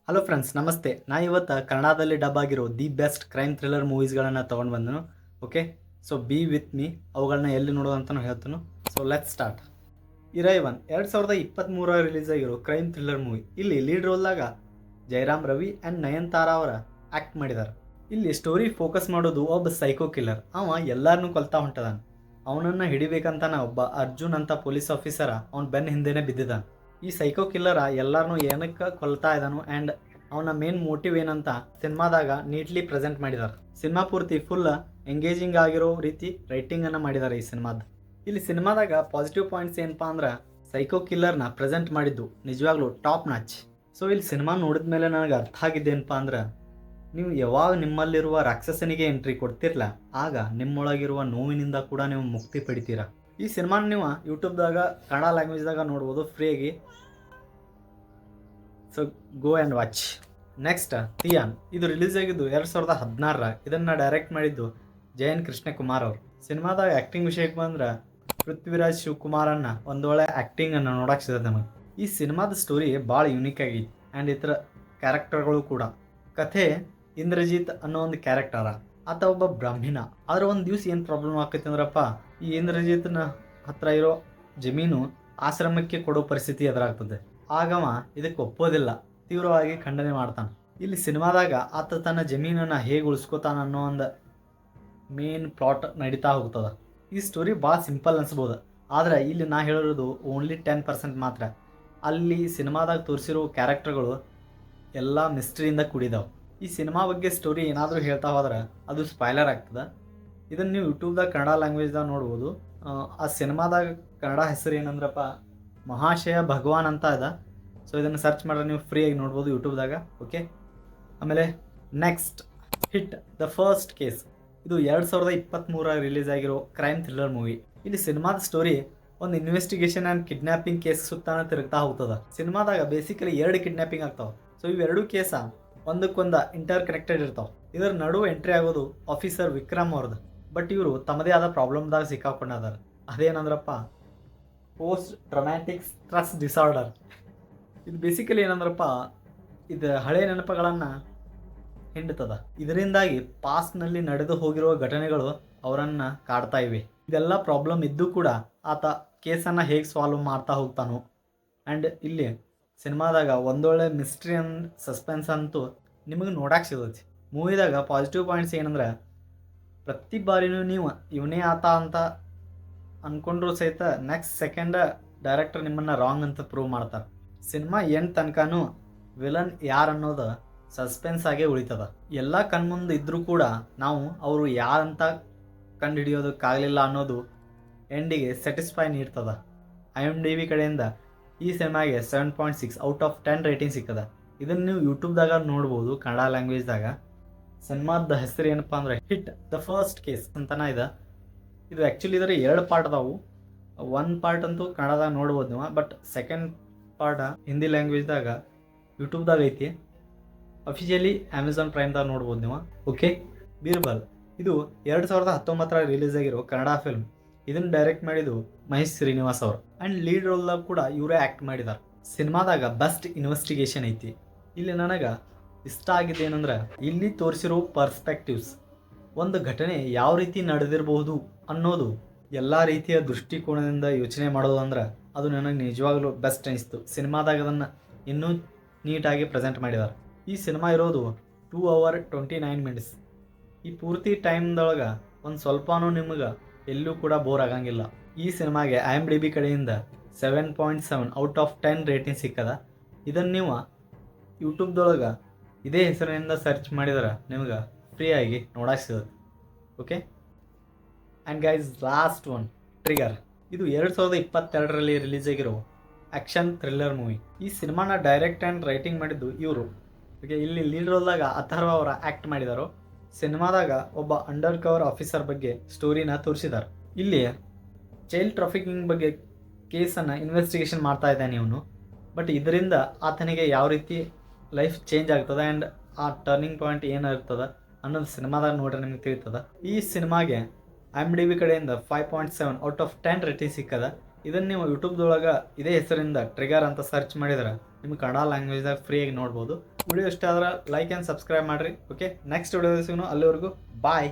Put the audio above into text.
Hello friends, ನಮಸ್ತೆ. ನಾ ಇವತ್ತು ಕನ್ನಡದಲ್ಲಿ ಡಬ್ ಆಗಿರೋ ದಿ ಬೆಸ್ಟ್ ಕ್ರೈಮ್ ಥ್ರಿಲ್ಲರ್ ಮೂವೀಸ್ಗಳನ್ನು ತೊಗೊಂಡು ಬಂದನು. Okay, so be with me. ಅವುಗಳನ್ನ ಎಲ್ಲಿ ನೋಡೋದು ಅಂತಲೂ ಹೇಳ್ತಾನು. So let's start. Iraivan 2023 release ಆಗಿರೋ ಕ್ರೈಮ್ ಥ್ರಿಲ್ಲರ್ ಮೂವಿ. ಇಲ್ಲಿ ಲೀಡ್ ರೋಲ್ದಾಗ ಜಯರಾಮ್ ರವಿ ಆ್ಯಂಡ್ ನಯನತಾರಾ ಅವರ ಆ್ಯಕ್ಟ್ ಮಾಡಿದ್ದಾರೆ. ಇಲ್ಲಿ ಸ್ಟೋರಿ ಫೋಕಸ್ ಮಾಡೋದು ಒಬ್ಬ ಸೈಕೋ ಕಿಲ್ಲರ್. ಅವ ಎಲ್ಲರನ್ನೂ ಕೊಲ್ತಾ ಹೊಂಟದಾನ. ಅವನನ್ನು ಹಿಡಿಬೇಕಂತಾನ ಒಬ್ಬ ಅರ್ಜುನ್ ಅಂತ ಪೊಲೀಸ್ ಆಫೀಸರ ಅವನ ಬೆನ್ನ ಹಿಂದೆನೇ ಬಿದ್ದಿದ್ದಾನೆ. ಈ ಸೈಕೋ ಕಿಲ್ಲರ ಎಲ್ಲರನ್ನೂ ಏನಕ್ಕೆ ಕೊಲ್ತಾ ಇದ್ದಾನು ಆ್ಯಂಡ್ ಅವನ ಮೇನ್ ಮೋಟಿವ್ ಏನಂತ ಸಿನಿಮಾದಾಗ ನೀಟ್ಲಿ ಪ್ರೆಸೆಂಟ್ ಮಾಡಿದ್ದಾರೆ. ಸಿನಿಮಾ ಪೂರ್ತಿ ಫುಲ್ ಎಂಗೇಜಿಂಗ್ ಆಗಿರೋ ರೀತಿ ರೈಟಿಂಗನ್ನು ಮಾಡಿದ್ದಾರೆ ಈ ಸಿನಿಮಾದ. ಇಲ್ಲಿ ಸಿನಿಮಾದಾಗ ಪಾಸಿಟಿವ್ ಪಾಯಿಂಟ್ಸ್ ಏನಪ್ಪ ಅಂದ್ರೆ ಸೈಕೋ ಕಿಲ್ಲರ್ನ ಪ್ರೆಸೆಂಟ್ ಮಾಡಿದ್ದು ನಿಜವಾಗ್ಲೂ ಟಾಪ್ ನಾಚ್. ಸೊ ಇಲ್ಲಿ ಸಿನಿಮಾ ನೋಡಿದ ಮೇಲೆ ನನಗೆ ಅರ್ಥ ಆಗಿದ್ದೇನಪ್ಪ ಅಂದ್ರೆ, ನೀವು ಯಾವಾಗ ನಿಮ್ಮಲ್ಲಿರುವ ರಾಕ್ಷಸನಿಗೆ ಎಂಟ್ರಿ ಕೊಡ್ತಿರಲ್ಲ, ಆಗ ನಿಮ್ಮೊಳಗಿರುವ ನೋವಿನಿಂದ ಕೂಡ ನೀವು ಮುಕ್ತಿ ಪಡಿತೀರ. ಈ ಸಿನಿಮಾನ ನೀವು ಯೂಟ್ಯೂಬ್ದಾಗ ಕನ್ನಡ ಲ್ಯಾಂಗ್ವೇಜ್ದಾಗ ನೋಡ್ಬೋದು ಫ್ರೀಯಾಗಿ. So go and watch. Next, Tiyaan. ಇದು ರಿಲೀಸ್ ಆಗಿದ್ದು 2016. ಇದನ್ನು ಡೈರೆಕ್ಟ್ ಮಾಡಿದ್ದು ಜಯನ್ ಕೃಷ್ಣಕುಮಾರ್ ಅವರು. ಸಿನಿಮಾದಾಗ ಆ್ಯಕ್ಟಿಂಗ್ ವಿಷಯಕ್ಕೆ ಬಂದ್ರೆ ಪೃಥ್ವಿರಾಜ್ ಶಿವಕುಮಾರನ್ನ ಒಂದೊಳ್ಳೆ ಆ್ಯಕ್ಟಿಂಗನ್ನು ನೋಡಕ್ಕೆ ಸಿಗುತ್ತೆ ನಮಗೆ. ಈ ಸಿನಿಮಾದ ಸ್ಟೋರಿ ಭಾಳ ಯೂನಿಕ್ ಆಗೈತಿ ಆ್ಯಂಡ್ ಇತರ ಕ್ಯಾರೆಕ್ಟರ್ಗಳು ಕೂಡ. ಕಥೆ ಇಂದ್ರಜಿತ್ ಅನ್ನೋ ಒಂದು ಕ್ಯಾರೆಕ್ಟರ. ಆತ ಒಬ್ಬ ಬ್ರಾಹ್ಮಣ. ಆದ್ರೆ ಒಂದು ದಿವ್ಸ ಏನು ಪ್ರಾಬ್ಲಮ್ ಆಕೈತಿ ಅಂದ್ರಪ್ಪ, ಈ ಇಂದ್ರಜಿತ್ನ ಹತ್ರ ಇರೋ ಜಮೀನು ಆಶ್ರಮಕ್ಕೆ ಕೊಡೋ ಪರಿಸ್ಥಿತಿ ಎದುರಾಗ್ತದೆ. ಆಗವ ಇದಕ್ಕೆ ಒಪ್ಪೋದಿಲ್ಲ, ತೀವ್ರವಾಗಿ ಖಂಡನೆ ಮಾಡ್ತಾನೆ. ಇಲ್ಲಿ ಸಿನಿಮಾದಾಗ ಆತ ತನ್ನ ಜಮೀನನ್ನು ಹೇಗೆ ಉಳಿಸ್ಕೋತಾನ ಅನ್ನೋ ಒಂದು ಮೇನ್ ಪ್ಲಾಟ್ ನಡೀತಾ ಹೋಗ್ತದೆ. ಈ ಸ್ಟೋರಿ ಭಾಳ ಸಿಂಪಲ್ ಅನ್ಸ್ಬೋದು, ಆದರೆ ಇಲ್ಲಿ ನಾ ಹೇಳಿರೋದು ಓನ್ಲಿ 10% ಮಾತ್ರ. ಅಲ್ಲಿ ಸಿನಿಮಾದಾಗ ತೋರಿಸಿರೋ ಕ್ಯಾರೆಕ್ಟರ್ಗಳು ಎಲ್ಲ ಮಿಸ್ಟ್ರಿಯಿಂದ ಕೂಡಿದಾವೆ. ಈ ಸಿನಿಮಾ ಬಗ್ಗೆ ಸ್ಟೋರಿ ಏನಾದರೂ ಹೇಳ್ತಾ ಹೋದ್ರೆ ಅದು ಸ್ಪಾಯ್ಲರ್ ಆಗ್ತದೆ. ಇದನ್ನು ನೀವು ಯೂಟ್ಯೂಬ್ದಾಗ ಕನ್ನಡ ಲ್ಯಾಂಗ್ವೇಜ್ದಾಗ ನೋಡ್ಬೋದು. ಆ ಸಿನಿಮಾದಾಗ ಕನ್ನಡ ಹೆಸರು ಏನಂದ್ರಪ್ಪ, ಮಹಾಶಯ ಭಗವಾನ್ ಅಂತ ಇದೆ. ಸೊ ಇದನ್ನು ಸರ್ಚ್ ಮಾಡಿದ್ರೆ ನೀವು ಫ್ರೀಯಾಗಿ ನೋಡ್ಬೋದು ಯೂಟ್ಯೂಬ್ದಾಗ. ಓಕೆ, ಆಮೇಲೆ next hit the first case. ಇದು 2023 ರಿಲೀಸ್ ಆಗಿರೋ ಕ್ರೈಮ್ ಥ್ರಿಲ್ಲರ್ ಮೂವಿ. ಇಲ್ಲಿ ಸಿನಿಮಾದ ಸ್ಟೋರಿ ಒಂದು ಇನ್ವೆಸ್ಟಿಗೇಷನ್ ಆ್ಯಂಡ್ ಕಿಡ್ನ್ಯಾಪಿಂಗ್ ಕೇಸ್ ಸುತ್ತಾನ ತಿರುಗ್ತಾ ಹೋಗ್ತದೆ. ಸಿನಿಮಾದಾಗ ಬೇಸಿಕಲಿ 2 ಕಿಡ್ನ್ಯಾಪಿಂಗ್ ಆಗ್ತಾವೆ. ಸೊ ಇವೆರಡು ಕೇಸ ಒಂದಕ್ಕೊಂದು ಇಂಟರ್ ಕನೆಕ್ಟೆಡ್ ಇರ್ತಾವೆ. ಇದರ ನಡುವೆ ಎಂಟ್ರಿ ಆಗೋದು ಆಫೀಸರ್ ವಿಕ್ರಮ್ ಅವ್ರದ್ದು. ಬಟ್ ಇವರು ತಮ್ಮದೇ ಆದ ಪ್ರಾಬ್ಲಮ್ದಾಗ ಸಿಕ್ಕಾಕೊಂಡಾರ. ಅದೇನಂದ್ರಪ್ಪ, ಪೋಸ್ಟ್ ಟ್ರೊಮ್ಯಾಟಿಕ್ ಸ್ಟ್ರೆಸ್ ಡಿಸಾರ್ಡರ್. ಇದು ಬೇಸಿಕಲಿ ಏನಂದ್ರಪ್ಪ, ಇದು ಹಳೆ ನೆನಪುಗಳನ್ನು ಹಿಂಡ್ತದ. ಇದರಿಂದಾಗಿ ಪಾಸ್ಟ್ನಲ್ಲಿ ನಡೆದು ಹೋಗಿರುವ ಘಟನೆಗಳು ಅವರನ್ನು ಕಾಡ್ತಾ ಇವೆ. ಇದೆಲ್ಲ ಪ್ರಾಬ್ಲಮ್ ಇದ್ದು ಕೂಡ ಆತ ಕೇಸನ್ನು ಹೇಗೆ ಸಾಲ್ವ್ ಮಾಡ್ತಾ ಹೋಗ್ತಾನೋ. ಆ್ಯಂಡ್ ಇಲ್ಲಿ ಸಿನಿಮಾದಾಗ ಒಂದೊಳ್ಳೆ ಮಿಸ್ಟ್ರಿ ಆ್ಯಂಡ್ ಸಸ್ಪೆನ್ಸ್ ಅಂತೂ ನಿಮಗೆ ನೋಡಕ್ಕೆ ಸಿಗುತ್ತೆ. ಮೂವಿದಾಗ ಪಾಸಿಟಿವ್ ಪಾಯಿಂಟ್ಸ್ ಏನಂದ್ರೆ, ಪ್ರತಿ ಬಾರಿನೂ ನೀವು ಇವನೇ ಆತ ಅಂತ ಅಂದ್ಕೊಂಡ್ರೂ ಸಹಿತ ನೆಕ್ಸ್ಟ್ ಸೆಕೆಂಡ್ ಡೈರೆಕ್ಟರ್ ನಿಮ್ಮನ್ನು ರಾಂಗ್ ಅಂತ ಪ್ರೂವ್ ಮಾಡ್ತಾರೆ. ಸಿನಿಮಾ ಎಂಡ್ ತನಕನೂ ವಿಲನ್ ಯಾರು ಅನ್ನೋದು ಸಸ್ಪೆನ್ಸ್ ಆಗೇ ಉಳಿತದ. ಎಲ್ಲ ಕಣ್ಮುಂದೆ ಇದ್ದರೂ ಕೂಡ ನಾವು ಅವರು ಯಾರಂತ ಕಂಡು ಹಿಡಿಯೋದಕ್ಕಾಗಲಿಲ್ಲ ಅನ್ನೋದು ಎಂಡಿಗೆ ಸ್ಯಾಟಿಸ್ಫೈ ನೀಡ್ತದ. IMDb ಕಡೆಯಿಂದ ಈ ಸಿನಿಮಾಗೆ 7.6 ಔಟ್ ಆಫ್ 10 ರೇಟಿಂಗ್ ಸಿಕ್ಕದ. ಇದನ್ನು ನೀವು ಯೂಟ್ಯೂಬ್ದಾಗ ನೋಡ್ಬೋದು ಕನ್ನಡ ಲ್ಯಾಂಗ್ವೇಜ್ದಾಗ. ಸಿನಿಮಾದ ಹೆಸರು ಏನಪ್ಪ ಅಂದರೆ ಹಿಟ್ ದ ಫಸ್ಟ್ ಕೇಸ್ ಅಂತನ ಇದೆ. ಇದು ಆ್ಯಕ್ಚುಲಿ ಇದರ 2 ಪಾರ್ಟ್ ಅದಾವು. 1 ಪಾರ್ಟ್ ಅಂತೂ ಕನ್ನಡದಾಗ ನೋಡ್ಬೋದು ನೀವು, ಬಟ್ ಸೆಕೆಂಡ್ ಪಾರ್ಟ್ ಹಿಂದಿ ಲ್ಯಾಂಗ್ವೇಜ್ದಾಗ ಯೂಟ್ಯೂಬ್ದಾಗ ಐತಿ. ಅಫಿಷಿಯಲಿ ಅಮೆಝಾನ್ ಪ್ರೈಮ್ದಾಗ ನೋಡ್ಬೋದು ನೀವು. ಓಕೆ, ಬೀರ್ಬಲ್. ಇದು 2019 ರಿಲೀಸ್ ಆಗಿರೋ ಕನ್ನಡ ಫಿಲ್ಮ್. ಇದನ್ನು ಡೈರೆಕ್ಟ್ ಮಾಡಿದ್ದು ಮಹೇಶ್ ಶ್ರೀನಿವಾಸ್ ಅವರು. ಆ್ಯಂಡ್ ಲೀಡ್ ರೋಲ್ದಾಗ ಕೂಡ ಇವರೇ ಆ್ಯಕ್ಟ್ ಮಾಡಿದ್ದಾರೆ. ಸಿನಿಮಾದಾಗ ಬೆಸ್ಟ್ ಇನ್ವೆಸ್ಟಿಗೇಷನ್ ಐತಿ. ಇಲ್ಲಿ ನನಗೆ ಇಷ್ಟ ಆಗಿದ್ದು ಏನಂದ್ರೆ, ಇಲ್ಲಿ ತೋರಿಸಿರೋ ಪರ್ಸ್ಪೆಕ್ಟಿವ್ಸ್, ಒಂದು ಘಟನೆ ಯಾವ ರೀತಿ ನಡೆದಿರಬಹುದು ಅನ್ನೋದು ಎಲ್ಲ ರೀತಿಯ ದೃಷ್ಟಿಕೋನದಿಂದ ಯೋಚನೆ ಮಾಡೋದು ಅಂದ್ರೆ ಅದು ನನಗೆ ನಿಜವಾಗ್ಲೂ ಬೆಸ್ಟ್ ಅನಿಸ್ತು. ಸಿನಿಮಾದಾಗ ಅದನ್ನು ಇನ್ನೂ ನೀಟಾಗಿ ಪ್ರೆಸೆಂಟ್ ಮಾಡಿದ್ದಾರೆ. ಈ ಸಿನಿಮಾ ಇರೋದು 2 hours 29 minutes. ಈ ಪೂರ್ತಿ ಟೈಮ್ದೊಳಗೆ ಒಂದು ಸ್ವಲ್ಪನೂ ನಿಮಗೆ ಎಲ್ಲೂ ಕೂಡ ಬೋರ್ ಆಗಂಗಿಲ್ಲ. ಈ ಸಿನಿಮಾಗೆ IMDb ಕಡೆಯಿಂದ 7.7 ಔಟ್ ಆಫ್ 10 ರೇಟಿಂಗ್ ಸಿಕ್ಕದ. ಇದನ್ನು ನೀವು ಯೂಟ್ಯೂಬ್ದೊಳಗೆ ಇದೇ ಹೆಸರಿನಿಂದ ಸರ್ಚ್ ಮಾಡಿದ್ರೆ ನಿಮ್ಗೆ ಫ್ರೀಯಾಗಿ ನೋಡಕ್ಕೆ ಸಿಗುತ್ತೆ. Okay, and guys last one, trigger. ಇದು 2022 ರಿಲೀಸ್ ಆಗಿರೋ ಆ್ಯಕ್ಷನ್ ಥ್ರಿಲ್ಲರ್ ಮೂವಿ. ಈ ಸಿನಿಮಾನ ಡೈರೆಕ್ಟ್ ಆ್ಯಂಡ್ ರೈಟಿಂಗ್ ಮಾಡಿದ್ದು ಇವರು. ಓಕೆ, ಇಲ್ಲಿ ಲೀಡ್ ರೋಲ್ದಾಗ ಅಥರ್ವ ಅವರ ಆ್ಯಕ್ಟ್ ಮಾಡಿದಾರೋ. ಸಿನಿಮಾದಾಗ ಒಬ್ಬ ಅಂಡರ್ ಕವರ್ ಆಫೀಸರ್ ಬಗ್ಗೆ ಸ್ಟೋರಿನ ತೋರಿಸಿದ್ದಾರೆ. ಇಲ್ಲಿ ಚೈಲ್ಡ್ ಟ್ರಾಫಿಕಿಂಗ್ ಬಗ್ಗೆ ಕೇಸನ್ನು ಇನ್ವೆಸ್ಟಿಗೇಷನ್ ಮಾಡ್ತಾ ಇದ್ದಾನೆ ಇವನು. ಬಟ್ ಇದರಿಂದ ಆತನಿಗೆ ಯಾವ ರೀತಿ ಲೈಫ್ ಚೇಂಜ್ ಆಗ್ತದೆ ಆ್ಯಂಡ್ ಆ ಟರ್ನಿಂಗ್ ಪಾಯಿಂಟ್ ಏನಿರ್ತದೆ ಅನ್ನೋದು ಸಿನಿಮಾದಾಗ ನೋಡ್ರೆ ನಿಮಗೆ ತಿಳಿತದೆ. ಈ ಸಿನಿಮಾಗೆ IMDb ಕಡೆಯಿಂದ 5.7 ಔಟ್ ಆಫ್ 10 ರೇಟಿಂಗ್ ಸಿಕ್ಕದ. ಇದನ್ನು ನೀವು ಯೂಟ್ಯೂಬ್ದೊಳಗೆ ಇದೇ ಹೆಸರಿಂದ ಟ್ರಿಗರ್ ಅಂತ ಸರ್ಚ್ ಮಾಡಿದ್ರೆ ನಿಮ್ಗೆ ಕನ್ನಡ ಲ್ಯಾಂಗ್ವೇಜ್ದಾಗ ಫ್ರೀಯಾಗಿ ನೋಡ್ಬೋದು. ವಿಡಿಯೋ ಇಷ್ಟ ಆದ್ರೆ ಲೈಕ್ ಆ್ಯಂಡ್ ಸಬ್ಸ್ಕ್ರೈಬ್ ಮಾಡಿರಿ. ಓಕೆ, ನೆಕ್ಸ್ಟ್ ವಿಡಿಯೋ ಸಿಗೋಣ. ಅಲ್ಲಿವರೆಗೂ ಬಾಯ್.